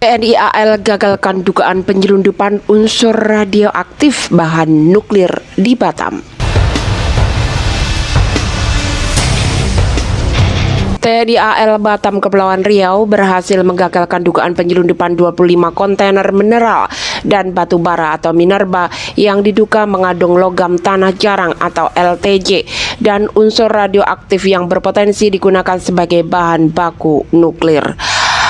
TNI AL gagalkan dugaan penyelundupan unsur radioaktif bahan nuklir di Batam. TNI AL Batam Kepulauan Riau berhasil menggagalkan dugaan penyelundupan 25 kontainer mineral dan batu bara atau minerba yang diduga mengandung logam tanah jarang atau LTJ dan unsur radioaktif yang berpotensi digunakan sebagai bahan baku nuklir.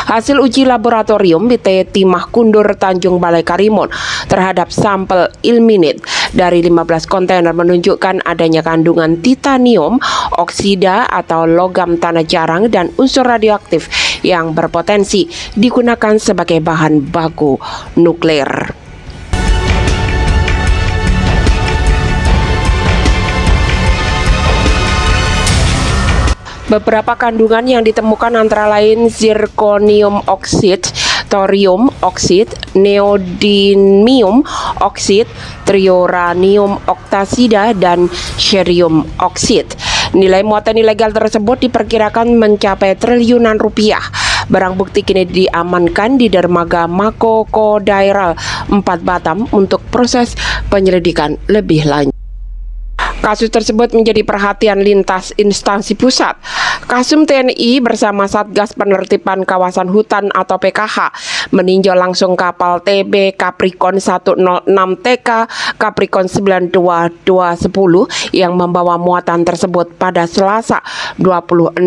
Hasil uji laboratorium di Timah Kundur, Tanjung Balai Karimun terhadap sampel ilmenit dari 15 kontainer menunjukkan adanya kandungan titanium, oksida atau logam tanah jarang dan unsur radioaktif yang berpotensi digunakan sebagai bahan baku nuklir. Beberapa kandungan yang ditemukan antara lain zirconium oksid, thorium oksid, neodymium oksid, triuranium oktasida, dan cerium oksid. Nilai muatan ilegal tersebut diperkirakan mencapai triliunan rupiah. Barang bukti kini diamankan di dermaga Mako Kodairal 4 Batam untuk proses penyelidikan lebih lanjut. Kasus tersebut menjadi perhatian lintas instansi pusat. Kasum TNI bersama Satgas Penertiban Kawasan Hutan atau PKH meninjau langsung kapal TB Capricorn 106 TK Capricorn 92210 yang membawa muatan tersebut pada Selasa 26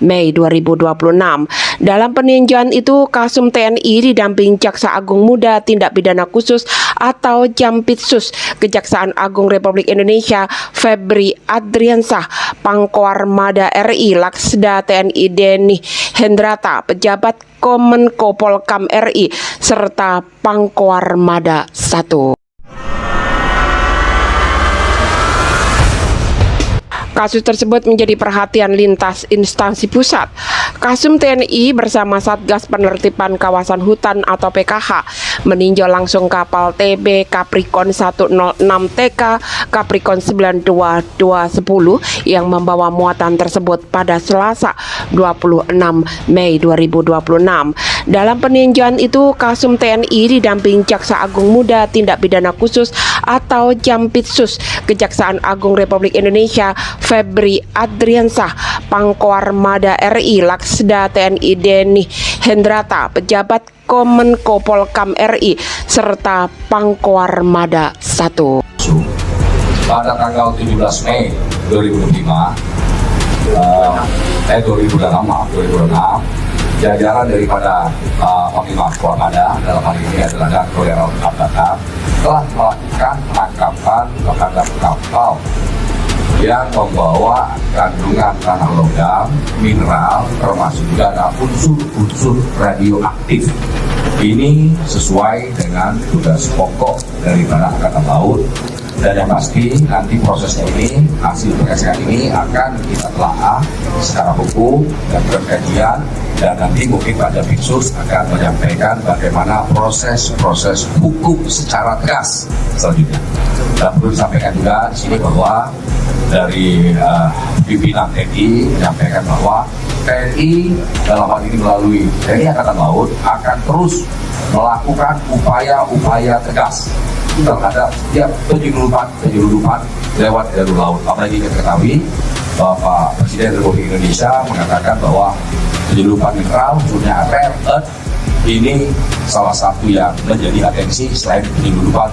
Mei 2026. Dalam peninjauan itu, Kasum TNI didamping Jaksa Agung Muda Tindak Pidana Khusus atau Jampitsus Kejaksaan Agung Republik Indonesia Febri Adriansah, Pangkoarmada RI, Laksda TNI Denny Hendrata, pejabat Kemenko Polkam RI, serta Pangkoarmada 1. Kasus tersebut menjadi perhatian lintas instansi pusat. Kasum TNI bersama Satgas Penertiban Kawasan Hutan atau PKH meninjau langsung kapal TB Capricorn 106 TK Capricorn 92210 yang membawa muatan tersebut pada Selasa 26 Mei 2026. Dalam peninjauan itu, Kasum TNI didamping Jaksa Agung Muda Tindak Pidana Khusus atau Jampitsus Kejaksaan Agung Republik Indonesia Febri Adriansah, Pangkoarmada RI, Laksda TNI Denny Hendrata, pejabat Kemenko Polkam RI, serta Pangkoarmada 1. Pada tanggal 17 Mei 2006, jajaran daripada Panglima Koarmada dalam hal ini adalah Kodairal Batam telah melakukan penangkapan terhadap kapal yang membawa kandungan tanah logam, mineral, termasuk juga ada unsur-unsur radioaktif. Ini sesuai dengan tugas pokok daripada Angkatan Laut. Dan yang pasti nanti prosesnya ini, hasil pengecekan ini akan kita telaah secara hukum dan berkajian, dan nanti mungkin Pak Jampitsus akan menyampaikan bagaimana proses hukum secara tegas selanjutnya. Dan perlu disampaikan juga di sini bahwa dari pimpinan TNI menyampaikan bahwa TNI dalam hal ini melalui TNI Angkatan Laut akan terus melakukan upaya-upaya tegas terhadap setiap penyelundupan lewat jalur laut. Apalagi kita ketahui Bapak Presiden Republik Indonesia mengatakan bahwa penyelundupan mineral khususnya rare earth ini salah satu yang menjadi atensi selain penyelundupan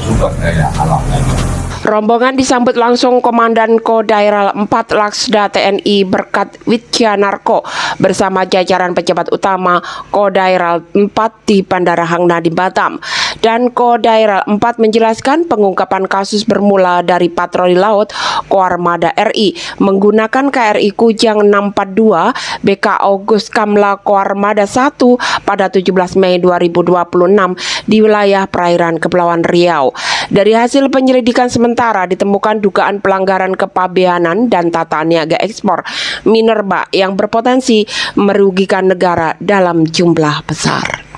sumber daya alam lainnya. Rombongan disambut langsung Komandan Kodairal 4 Laksda TNI Berkat Widjanarko bersama jajaran pejabat utama Kodairal 4 di Bandara Hang Nadiem Batam. Dan Kodairal 4 menjelaskan pengungkapan kasus bermula dari patroli laut Koarmada RI menggunakan KRI Kujang 642 BK August Kamla Koarmada 1 pada 17 Mei 2026 di wilayah perairan Kepulauan Riau. Dari hasil penyelidikan sementara ditemukan dugaan pelanggaran kepabeanan dan tata niaga ekspor minerba yang berpotensi merugikan negara dalam jumlah besar.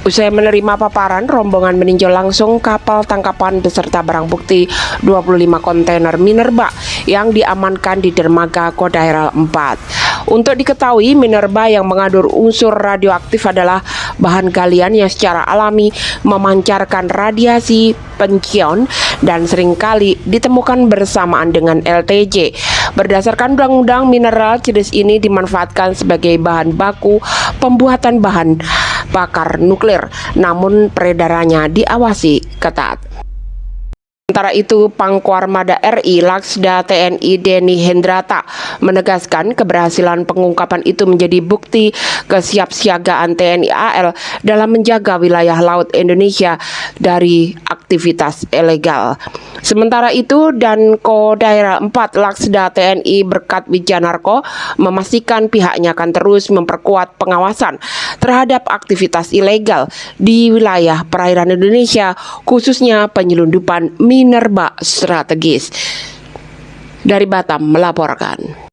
Usai menerima paparan, rombongan meninjau langsung kapal tangkapan beserta barang bukti 25 kontainer minerba yang diamankan di dermaga Kodaira 4. Untuk diketahui, minerba yang mengandung unsur radioaktif adalah bahan galian yang secara alami memancarkan radiasi penkion dan seringkali ditemukan bersamaan dengan LTJ. Berdasarkan undang-undang, mineral jenis ini dimanfaatkan sebagai bahan baku pembuatan bahan bakar nuklir, namun peredarannya diawasi ketat. Sementara itu, Pangkuarmada RI Laksda TNI Denny Hendrata menegaskan keberhasilan pengungkapan itu menjadi bukti kesiapsiagaan TNI AL dalam menjaga wilayah laut Indonesia dari aktivitas ilegal. Sementara itu, Danko Daerah 4 Laksda TNI Berkat Wijanarko memastikan pihaknya akan terus memperkuat pengawasan terhadap aktivitas ilegal di wilayah perairan Indonesia, khususnya penyelundupan minerba strategis. Dari Batam melaporkan.